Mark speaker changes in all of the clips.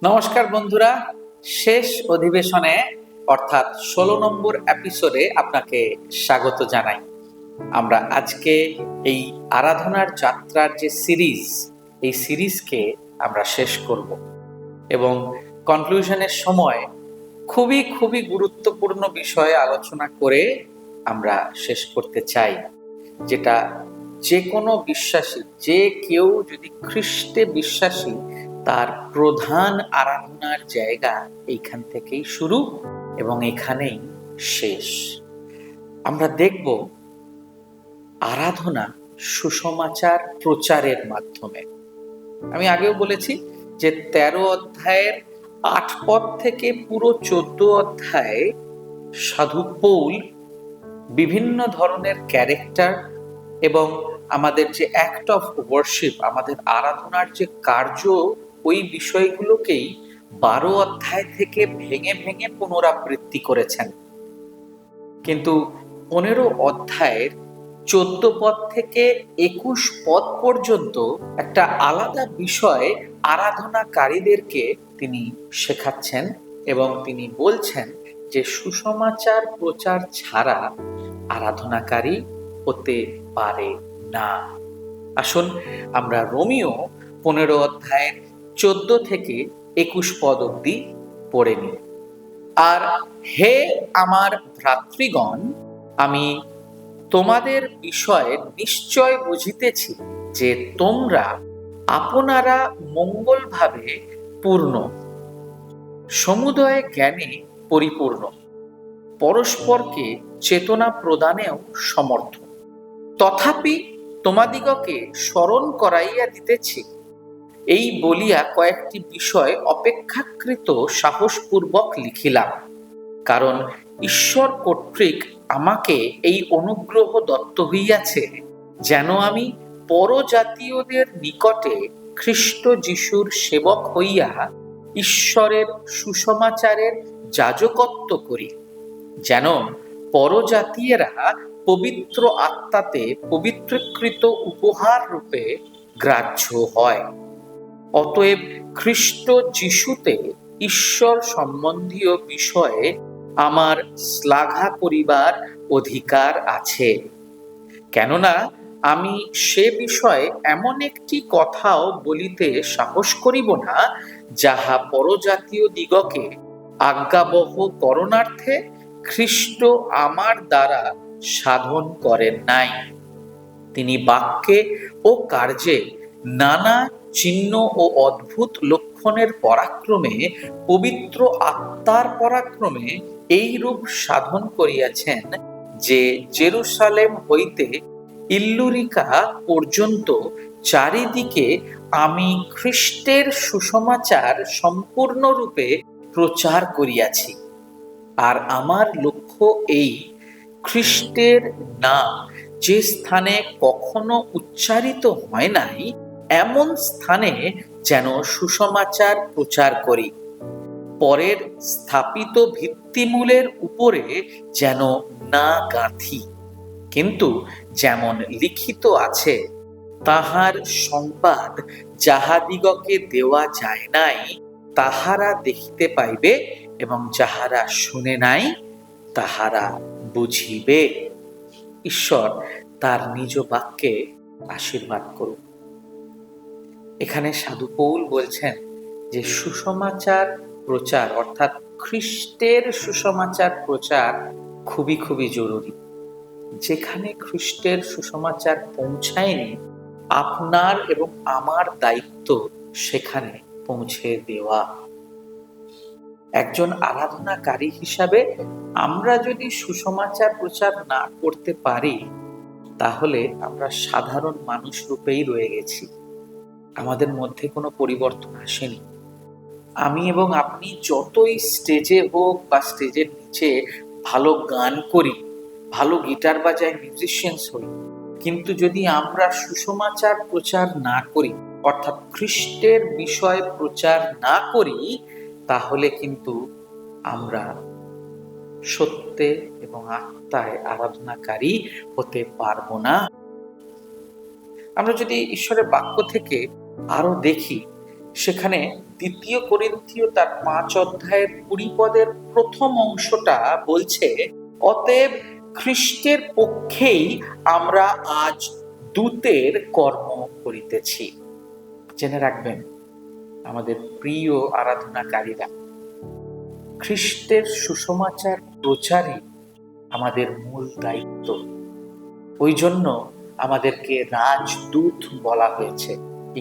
Speaker 1: নমস্কার বন্ধুরা, শেষ অধিবেশনে অর্থাৎ 16 নম্বর এপিসোডে আপনাকে স্বাগত জানাই। আমরা আজকে এই আরাধনার যাত্রার যে এই সিরিজকে আমরা শেষ করব এবং কনক্লুশনের সময় খুবই গুরুত্বপূর্ণ বিষয়ে আলোচনা করে আমরা শেষ করতে চাই, যেটা যে কোনো বিশ্বাসী, যে কেউ যদি খ্রিস্টে বিশ্বাসী, তার প্রধান আরাধনার জায়গা এইখান থেকেই শুরু এবং এখানেই শেষ। আমরা দেখব আরাধনা সুসমাচার প্রচারের মাধ্যমে। আমি আগেও বলেছি যে 13 অধ্যায়ের 8 পদ থেকে পুরো 14 অধ্যায়ে সাধু পৌল বিভিন্ন ধরনের ক্যারেক্টার এবং আমাদের যে অ্যাক্ট অফ ওয়ার্শিপ, আমাদের আরাধনার যে কার্য, ওই বিষয়গুলোকেই 12 অধ্যায় থেকে ভেঙে পুনরাবৃত্তি করেছেন। কিন্তু 15 অধ্যায়ের 14 পদ থেকে 21 পদ পর্যন্ত একটা আলাদা বিষয় আরাধনাকারীদেরকে তিনি শেখাচ্ছেন এবং তিনি বলছেন যে সুসমাচার প্রচার ছাড়া আরাধনাকারী হতে পারে না। আসুন আমরা রোমীয় 15 অধ্যায়ের 14 থেকে 21 পদ অবধি পড়ে নিই। আর হে আমার ভ্রাতৃগণ, আমি তোমাদের বিষয়ে নিশ্চয় বুঝিতেছি যে তোমরা আপনারা মঙ্গলভাবে পূর্ণ, সমুদয় জ্ঞানে পরিপূর্ণ, পরস্পরকে চেতনা প্রদানেও সমর্থ। তথাপি তোমাদিগকে স্মরণ করাইয়া দিতেছি, এই বলিয়া কয়েকটি বিষয় অপেক্ষাকৃত সাহসপূর্বক লিখিলাম, কারণ ঈশ্বর কর্তৃক আমাকে এই অনুগ্রহ দত্ত হইয়াছে, যেন আমি পরজাতীয়দের নিকটে খ্রিস্ট যিশুর সেবক হইয়া ঈশ্বরের সুসমাচারের যাজকত্ব করি, যেন পরজাতীয়রা পবিত্র আত্মাতে পবিত্রকৃত উপহার রূপে গ্রাহ্য হয়। অতএব খ্রিস্ট যিশুতে ঈশ্বর সম্বন্ধীয় বিষয়ে আমার শ্লাঘা করিবার অধিকার আছে, কেননা আমি সে বিষয়ে এমন একটি কথাও বলিতে সাহস করিব না, যাহা পরজাতীয় দিগকে আজ্ঞাবহ করণার্থে খ্রিস্ট আমার দ্বারা সাধন করেন নাই। তিনি বাক্যে ও কার্যে নানা চিহ্ন ও অদ্ভুত লক্ষণের পরাক্রমে, পবিত্র আত্মার পরাক্রমে এই রূপ সাধন করিয়াছেন যে জেরুসালেম হইতে ইল্লুরিকা পর্যন্ত চারিদিকে আমি খ্রিস্টের সুসমাচার সম্পূর্ণরূপে প্রচার করিয়াছি। আর আমার লক্ষ্য এই, খ্রিস্টের নাম যে স্থানে কখনো উচ্চারিত হয় নাই, এমন স্থানে যেন সুসমাচার প্রচার করি, পরের স্থাপিত ভিত্তিমূলের উপরে যেন না গাঁথি, কিন্তু যেমন লিখিত আছে, তাহার সংবাদ যাহাদিগকে দেওয়া যায় নাই, তাহারা দেখিতে পাইবে, এবং যাহারা শুনে নাই, তাহারা বুঝিবে। ঈশ্বর তার নিজ বাক্যে আশীর্বাদ করুন। এখানে সাধু পৌল বলছেন যে সুসমাচার প্রচার অর্থাৎ খ্রিস্টের সুসমাচার প্রচার খুবই জরুরি। যেখানে খ্রিস্টের সুসমাচার পৌঁছায়নি, আপনার এবং আমার দায়িত্ব সেখানে পৌঁছে দেওয়া। একজন আরাধনাকারী হিসাবে আমরা যদি সুসমাচার প্রচার না করতে পারি, তাহলে আমরা সাধারণ মানুষ রূপেই রয়ে গেছি, আমাদের মধ্যে কোনো পরিবর্তন আসেনি। আমি এবং আপনি যতই স্টেজে হোক বা স্টেজের নিচে ভালো গান করি, ভালো গিটার বাজাই, মিউজিশিয়ানস হই, কিন্তু যদি আমরা সুসমাচার প্রচার না করি, অর্থাৎ খ্রিস্টের বিষয় প্রচার না করি, তাহলে কিন্তু আমরা সত্যে এবং আত্মায় আরাধনাকারী হতে পারবো না। আমরা যদি ঈশ্বরের বাক্য থেকে আরো দেখি সেখানে 2 করিন্থীয় তার 5 অধ্যায়ের 20 পদের প্রথম অংশটা বলছে, অতএব খ্রিস্টের পক্ষেই আমরা আজ দূতের কর্ম করিতেছি। জেনে রাখবেন আমাদের প্রিয় আরাধনাকারীরা, খ্রিস্টের সুসমাচার প্রচারই আমাদের মূল দায়িত্ব। ওই জন্য আমাদেরকে রাজদূত বলা হয়েছে,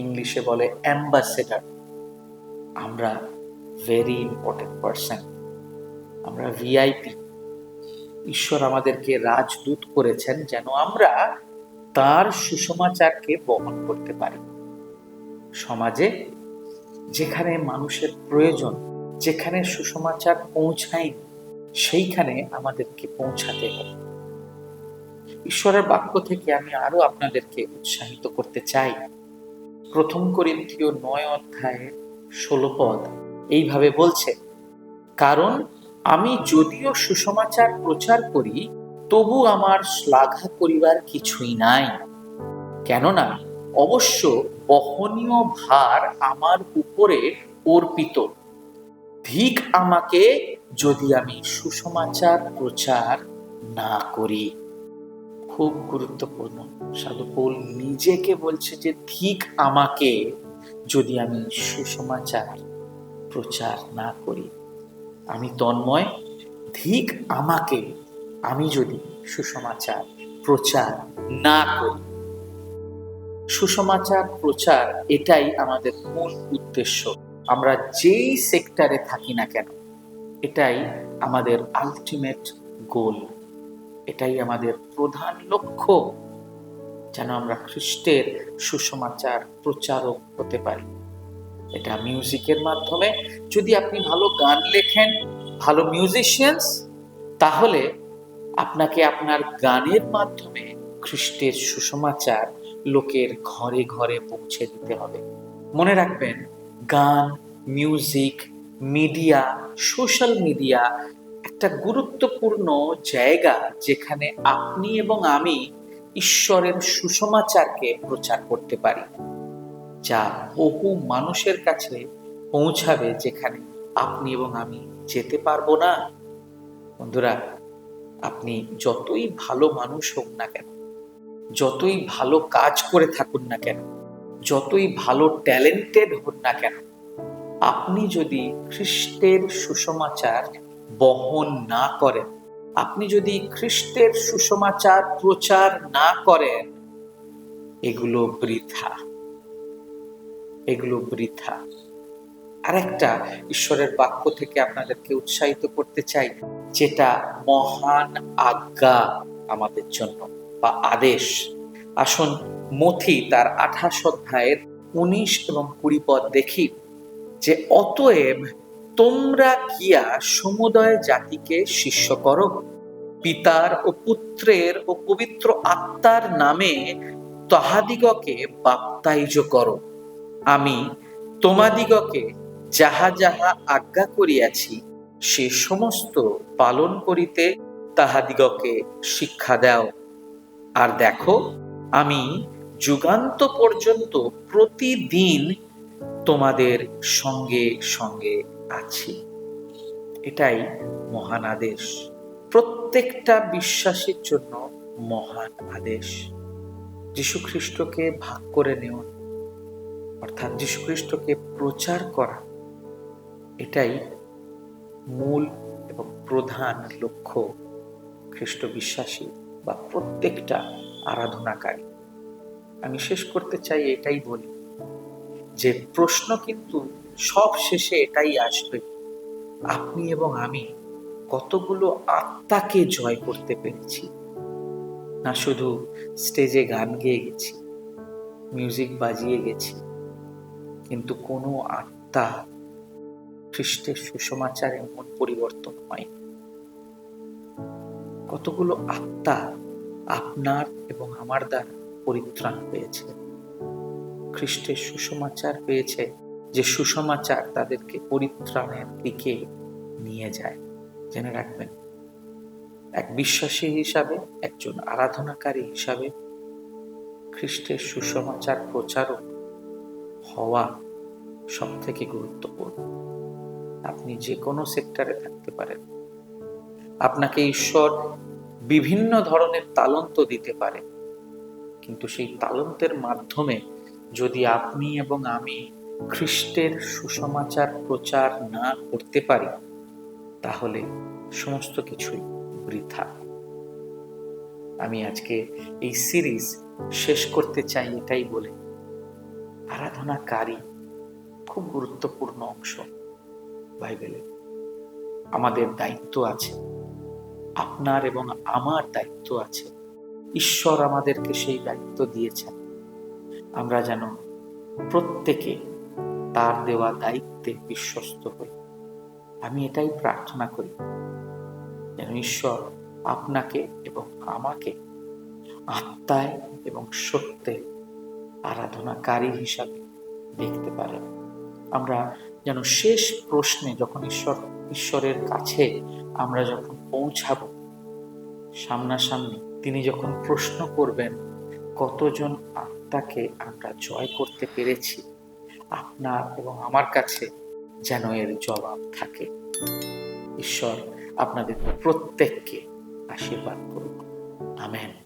Speaker 1: ইংলিশে বলে অ্যাম্বাসেডর। আমরা ভেরি ইম্পর্টেন্ট পার্সন, আমরা ভিআইপি। ঈশ্বর আমাদেরকে রাজদূত করেছেন যেন আমরা তার সুসমাচারকে বহন করতে পারি। সমাজে যেখানে মানুষের প্রয়োজন, যেখানে সুসমাচার পৌঁছায়নি, সেইখানে আমাদেরকে পৌঁছাতে হবে। ঈশ্বরের বাক্য থেকে আমি আরো আপনাদেরকে উৎসাহিত করতে চাই। 1 করিন্থীয় 9 অধ্যায়ে 16 পদ এইভাবে বলছে, কারণ আমি যদিও সুসমাচার প্রচার করি, তবু আমার শ্লাঘা করিবার কিছুই নাই, কেননা অবশ্য বহনীয় ভার আমার উপরে অর্পিত। ধিক আমাকে যদি আমি সুসমাচার প্রচার না করি। খুব গুরুত্বপূর্ণ, সাধু পৌল নিজেকে বলছে যে ধিক আমাকে যদি আমি সুসমাচার প্রচার না করি। আমি তন্ময়, ধিক আমাকে আমি যদি সুসমাচার প্রচার না করি। সুসমাচার প্রচার এটাই আমাদের মূল উদ্দেশ্য। আমরা যেই সেক্টরে থাকি না কেন, এটাই আমাদের আলটিমেট গোল, এটাই আমাদের প্রধান লক্ষ্য, যেন আমরা খ্রিস্টের সুসমাচার প্রচারক হতে পারি। এটা মিউজিকের মাধ্যমে, যদি আপনি ভালো গান লেখেন, ভালো মিউজিশিয়ানস, তাহলে আপনাকে আপনার গানের মাধ্যমে খ্রিস্টের সুসমাচার লোকের ঘরে ঘরে পৌঁছে দিতে হবে। মনে রাখবেন, গান, মিউজিক, মিডিয়া, সোশ্যাল মিডিয়া একটা গুরুত্বপূর্ণ জায়গা, যেখানে আপনি এবং আমি ঈশ্বরের সুসমাচারকে প্রচার করতে পারি, যা বহু মানুষের কাছে পৌঁছাবে, যেখানে আপনি এবং আমি যেতে পারবো না। বন্ধুরা, আপনি যতই ভালো মানুষ হোক না কেন, যতই ভালো কাজ করে থাকুন না কেন, যতই ভালো ট্যালেন্টেড হন না কেন, আপনি যদি খ্রিস্টের সুসমাচার বহন না করেন, আপনি যদি খ্রিস্টের সুসমাচার প্রচার না করেন, এগুলো বৃথা, এগুলো বৃথা। আরেকটা ঈশ্বরের বাক্য থেকে আপনাদেরকে উৎসাহিত করতে চাই, যেটা মহান আজ্ঞা আমাদের জন্য বা আদেশ। আসুন মথি তার 28 অধ্যায়ের 19 এবং 20 পদ দেখি, যে অতএব তোমরা গিয়া সমুদয় জাতিকে শিষ্য করো, পিতার ও পুত্রের ও পবিত্র আত্মার নামে তাহাদিগকে বাপ্তাইজ করো, আমি তোমাদিগকে যাহা যাহা আজ্ঞা করিয়াছি সে সমস্ত পালন করিতে তাহাদিগকে শিক্ষা দাও। আর দেখো, আমি যুগান্ত পর্যন্ত প্রতিদিন তোমাদের সঙ্গে সঙ্গে আছি। এটাই মহান আদেশ, প্রত্যেকটা বিশ্বাসীর জন্য মহান আদেশ। যীশু খ্রিস্টকে ভাগ করে নেওয়া, অর্থাৎ যীশু খ্রিস্টকে প্রচার করা, এটাই মূল এবং প্রধান লক্ষ্য খ্রিস্ট বিশ্বাসী বা প্রত্যেকটা আরাধনাকারী। আমি শেষ করতে চাই এটাই বলি, যে প্রশ্ন কিন্তু সব শেষে এটাই আসবে, আপনি এবং আমি কতগুলো আত্মাকে জয় করতে পেরেছি। না শুধু স্টেজে গান গেয়ে গেছি, মিউজিক বাজিয়ে গেছি, কিন্তু কোনো আত্মা খ্রিস্টের সুসমাচারে মন পরিবর্তন হয়নি। কতগুলো আত্মা আপনার এবং আমার দ্বারা পরিত্রাণ পেয়েছে, খ্রিস্টের সুসমাচার পেয়েছে, যে সুসমাচার তাদেরকে পরিত্রাণের দিকে নিয়ে যায়। জেনে রাখবেন, এক বিশ্বাসী হিসাবে, একজন আরাধনাকারী হিসাবে, খ্রিস্টের সুসমাচার প্রচারক হওয়া সব থেকে গুরুত্বপূর্ণ। আপনি যে কোনো সেক্টরে থাকতে পারেন, আপনাকে ঈশ্বর বিভিন্ন ধরনের তালন্ত দিতে পারে, কিন্তু সেই তালন্তের মাধ্যমে যদি আপনি এবং আমি খ্রিস্টের সুসমাচার প্রচার না করতে পারি, তাহলে সমস্ত কিছুই বৃথা। আমি আজকে এই সিরিজ শেষ করতে চাই এটাই বলে, আরাধনাকারী খুব গুরুত্বপূর্ণ অংশ বাইবেলে। আমাদের দায়িত্ব আছে, আপনার এবং আমার দায়িত্ব আছে। ঈশ্বর আমাদেরকে সেই দায়িত্ব দিয়েছেন। আমরা যেন প্রত্যেকে তার দেওয়া দায়িত্বে বিশ্বস্ত হই। আমি এটাই প্রার্থনা করি, যেন ঈশ্বর আপনাকে এবং আমাকে আত্মায় এবং সত্যে আরাধনাকারী হিসাবে দেখতে পারেন। আমরা যেন শেষ প্রশ্নে যখন ঈশ্বরের কাছে আমরা যখন পৌঁছাবো, সামনাসামনি তিনি যখন প্রশ্ন করবেন, কতজন আত্মাকে আমরা জয় করতে পেরেছি, আপনার এবং আমার কাছে যেন এর জবাব থাকে। ঈশ্বর আপনাদের প্রত্যেককে আশীর্বাদ করুন। আমেন।